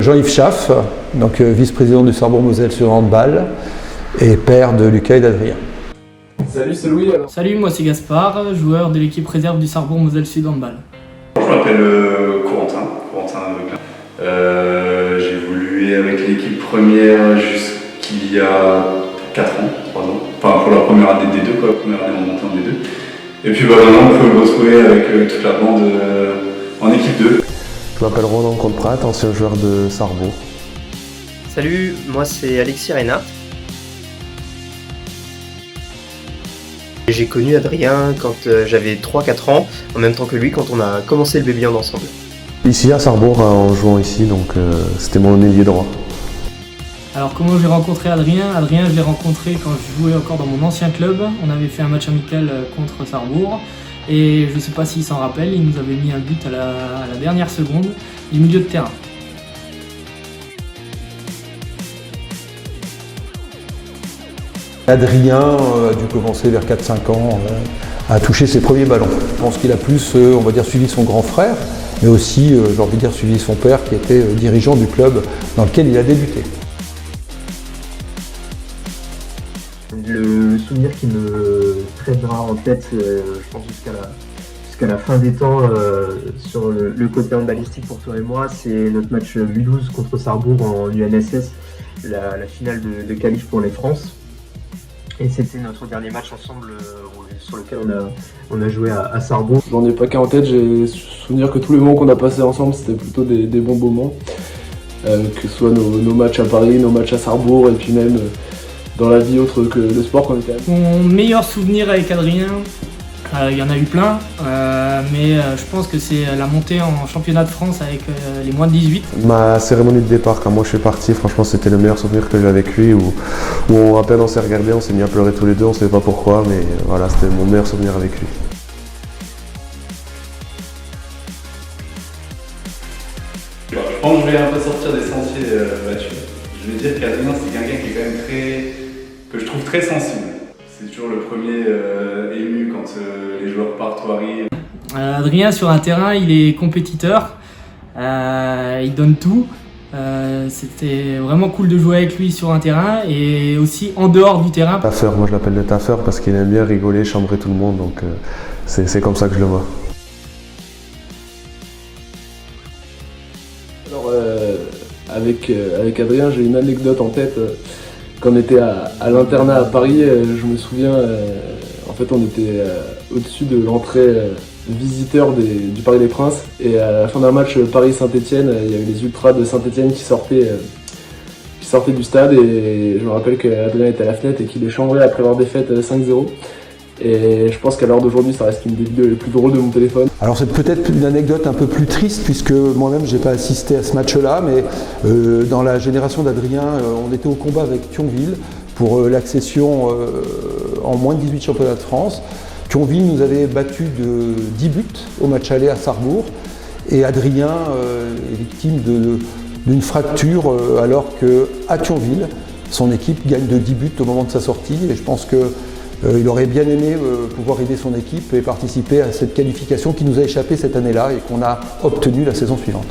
Jean-Yves Schaff, donc vice-président du Sarrebourg-Moselle sur handball et père de Lucas et d'Adrien. Salut, c'est Louis alors. Salut, moi c'est Gaspard, joueur de l'équipe réserve du Sarrebourg-Moselle Sud handball. Je m'appelle Corentin j'ai évolué avec l'équipe première jusqu'il y a 4 ans, 3 ans. Enfin pour la première année des deux, première année en montée en D2. Et puis maintenant on peut me retrouver avec toute la bande en équipe 2. Je m'appelle Ronan Comte-Prat, ancien joueur de Sarrebourg. Salut, moi c'est Alexis Reinhardt. J'ai connu Adrien quand j'avais 3-4 ans, en même temps que lui quand on a commencé le Baby Hand ensemble. Ici à Sarrebourg en jouant ici, donc c'était mon ailier droit. Alors comment j'ai rencontré Adrien ? Adrien, je l'ai rencontré quand je jouais encore dans mon ancien club. On avait fait un match amical contre Sarrebourg. Et je ne sais pas s'il s'en rappelle, il nous avait mis un but à la dernière seconde du milieu de terrain. Adrien a dû commencer vers 4-5 ans à toucher ses premiers ballons. Je pense qu'il a plus, on va dire, suivi son grand frère, mais aussi, j'ai envie de dire, suivi son père qui était dirigeant du club dans lequel il a débuté. Le souvenir qui me traînera en tête, je pense jusqu'à la fin des temps, sur le côté handballistique pour toi et moi, c'est notre match Mulhouse contre Sarrebourg en UNSS, la finale de qualif pour les France. Et c'était notre dernier match ensemble sur lequel on a joué à Sarrebourg. J'en ai pas qu'un en tête, j'ai souvenir que tous les moments qu'on a passés ensemble c'était plutôt des bons moments. Que ce soit nos matchs à Paris, nos matchs à Sarrebourg et puis même dans la vie autre que le sport qu'on était. Mon meilleur souvenir avec Adrien, il y en a eu plein, mais je pense que c'est la montée en championnat de France avec les moins de 18. Ma cérémonie de départ, quand moi je suis parti, franchement c'était le meilleur souvenir que j'ai avec lui, où à peine on s'est regardé, on s'est mis à pleurer tous les deux, on ne savait pas pourquoi, mais voilà, c'était mon meilleur souvenir avec lui. Je pense que je vais un peu sortir des sentiers battus. Je vais dire qu'Adrien c'est quelqu'un qui est quand même que je trouve très sensible. C'est toujours le premier ému quand les joueurs partent ou arrivent. Adrien sur un terrain, il est compétiteur, il donne tout. C'était vraiment cool de jouer avec lui sur un terrain et aussi en dehors du terrain. Taffeur, moi je l'appelle le taffeur parce qu'il aime bien rigoler, chambrer tout le monde, donc c'est comme ça que je le vois. Alors avec Adrien j'ai une anecdote en tête. Quand on était à l'internat à Paris, je me souviens, en fait on était au-dessus de l'entrée visiteur du Parc des Princes et à la fin d'un match Paris-Saint-Etienne, il y avait les ultras de Saint-Etienne qui sortaient du stade et je me rappelle qu'Adrien était à la fenêtre et qu'il les chambrait après avoir défaite 5-0. Et je pense qu'à l'heure d'aujourd'hui, ça reste une des vidéos les plus drôles de mon téléphone. Alors c'est peut-être une anecdote un peu plus triste puisque moi-même j'ai pas assisté à ce match-là, mais dans la génération d'Adrien, on était au combat avec Thionville pour l'accession en moins de 18 championnats de France. Thionville nous avait battu de 10 buts au match aller à Sarrebourg et Adrien est victime d'une fracture alors qu'à Thionville, son équipe gagne de 10 buts au moment de sa sortie et je pense que il aurait bien aimé pouvoir aider son équipe et participer à cette qualification qui nous a échappé cette année-là et qu'on a obtenue la saison suivante.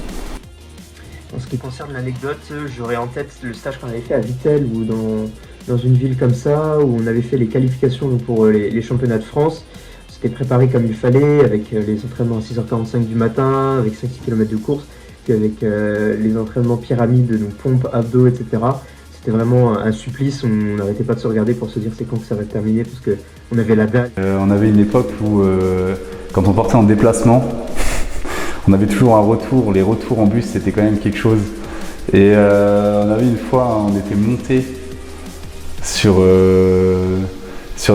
En ce qui concerne l'anecdote, j'aurais en tête le stage qu'on avait fait à Vittel ou dans une ville comme ça où on avait fait les qualifications pour les championnats de France. C'était préparé comme il fallait avec les entraînements à 6h45 du matin, avec 5 km de course, puis avec les entraînements pyramides, donc pompes, abdos, etc. C'était vraiment un supplice, on n'arrêtait pas de se regarder pour se dire c'est quand que ça va se terminer parce qu'on avait la dalle. On avait une époque où quand on partait en déplacement, on avait toujours un retour, les retours en bus c'était quand même quelque chose. Et on avait une fois, on était monté sur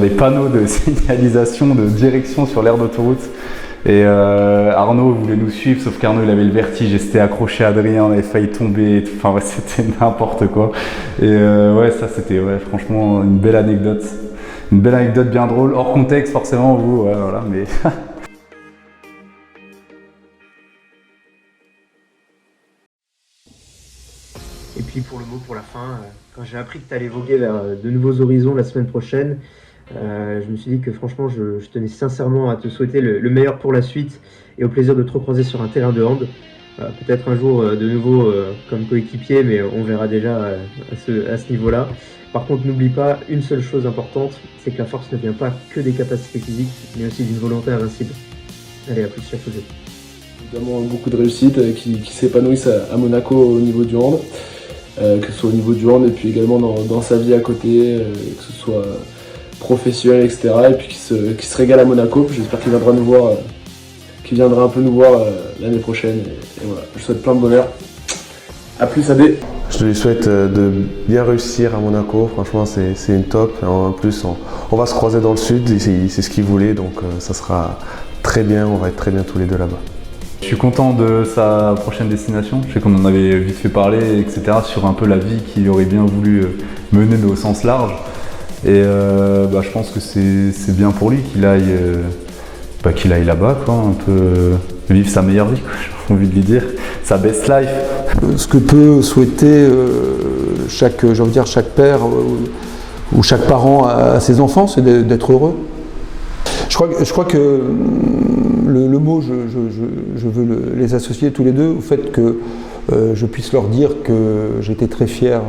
les panneaux de signalisation de direction sur l'aire d'autoroute. Et Arnaud voulait nous suivre, sauf qu'Arnaud il avait le vertige et c'était accroché à Adrien, on avait failli tomber, enfin ouais, c'était n'importe quoi. Et ouais, ça c'était franchement une belle anecdote bien drôle, hors contexte forcément, vous, ouais, voilà, mais... Et puis pour le mot pour la fin, quand j'ai appris que tu allais voguer vers de nouveaux horizons la semaine prochaine, je me suis dit que franchement je tenais sincèrement à te souhaiter le meilleur pour la suite et au plaisir de te recroiser sur un terrain de hand. Peut-être un jour de nouveau comme coéquipier, mais on verra déjà à ce niveau-là. Par contre, n'oublie pas une seule chose importante, c'est que la force ne vient pas que des capacités physiques, mais aussi d'une volonté invincible. Allez, à plus, chef José. Évidemment, beaucoup de réussites qui s'épanouissent à Monaco au niveau du hand, que ce soit au niveau du hand et puis également dans sa vie à côté, que ce soit professionnel, etc. Et puis qui se régale à Monaco. J'espère qu'il viendra nous voir, qu'il viendra un peu nous voir l'année prochaine. Et voilà, je souhaite plein de bonheur. A plus, Adé. Je lui souhaite de bien réussir à Monaco, franchement c'est une top. En plus on va se croiser dans le sud, c'est ce qu'il voulait, donc ça sera très bien, on va être très bien tous les deux là-bas. Je suis content de sa prochaine destination. Je sais qu'on en avait vite fait parler, etc., sur un peu la vie qu'il aurait bien voulu mener, mais au sens large. Et je pense que c'est bien pour lui qu'il aille là-bas, quoi, un peu vivre sa meilleure vie, quoi, j'ai envie de lui dire, sa best life. Ce que peut souhaiter chaque père ou chaque parent à ses enfants, c'est d'être heureux. Je crois que le mot, je veux les associer tous les deux au fait que je puisse leur dire que j'étais très fier,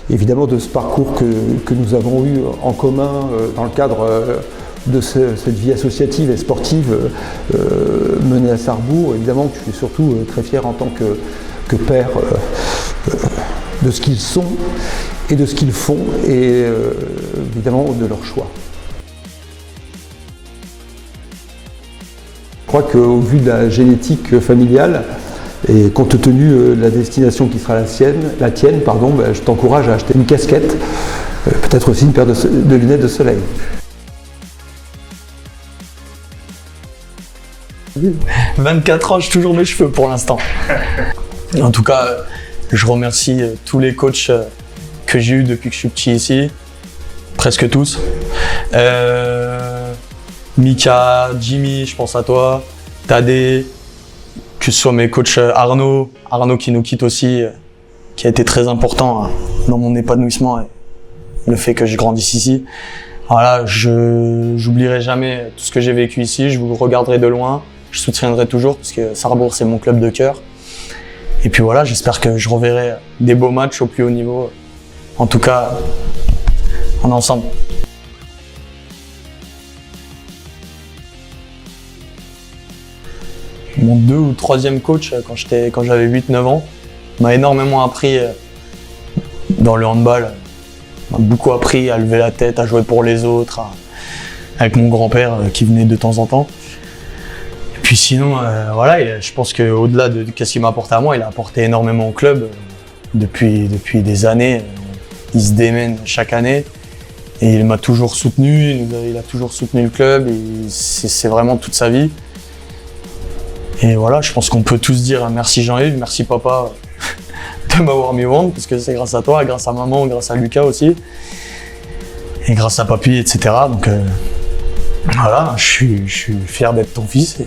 évidemment, de ce parcours que nous avons eu en commun dans le cadre de cette vie associative et sportive menée à Sarrebourg. Évidemment que je suis surtout très fier en tant que père de ce qu'ils sont et de ce qu'ils font et évidemment de leur choix. Je crois qu'au vu de la génétique familiale et compte tenu de la destination qui sera la tienne, je t'encourage à acheter une casquette, peut-être aussi une paire de lunettes de soleil. 24 ans, j'ai toujours mes cheveux pour l'instant. En tout cas, je remercie tous les coachs que j'ai eus depuis que je suis petit ici, presque tous. Mika, Jimmy, je pense à toi, Tadé, que ce soit mes coachs Arnaud qui nous quitte aussi, qui a été très important dans mon épanouissement et le fait que je grandisse ici. Voilà, je n'oublierai jamais tout ce que j'ai vécu ici, je vous regarderai de loin, je soutiendrai toujours parce que Sarrebourg c'est mon club de cœur. Et puis voilà, j'espère que je reverrai des beaux matchs au plus haut niveau. En tout cas, on est ensemble. Mon 2 ou 3e coach, quand j'avais 8-9 ans, m'a énormément appris dans le handball. M'a beaucoup appris à lever la tête, à jouer pour les autres, avec mon grand-père qui venait de temps en temps. Et puis sinon, voilà, je pense qu'au-delà de ce qu'il m'a apporté à moi, il a apporté énormément au club. Depuis des années, il se démène chaque année. Et il m'a toujours soutenu, il a toujours soutenu le club, c'est vraiment toute sa vie. Et voilà, je pense qu'on peut tous dire merci Jean-Yves, merci papa de m'avoir mis au monde, parce que c'est grâce à toi, grâce à maman, grâce à Lucas aussi, et grâce à papy, etc. Donc voilà, je suis fier d'être ton fils.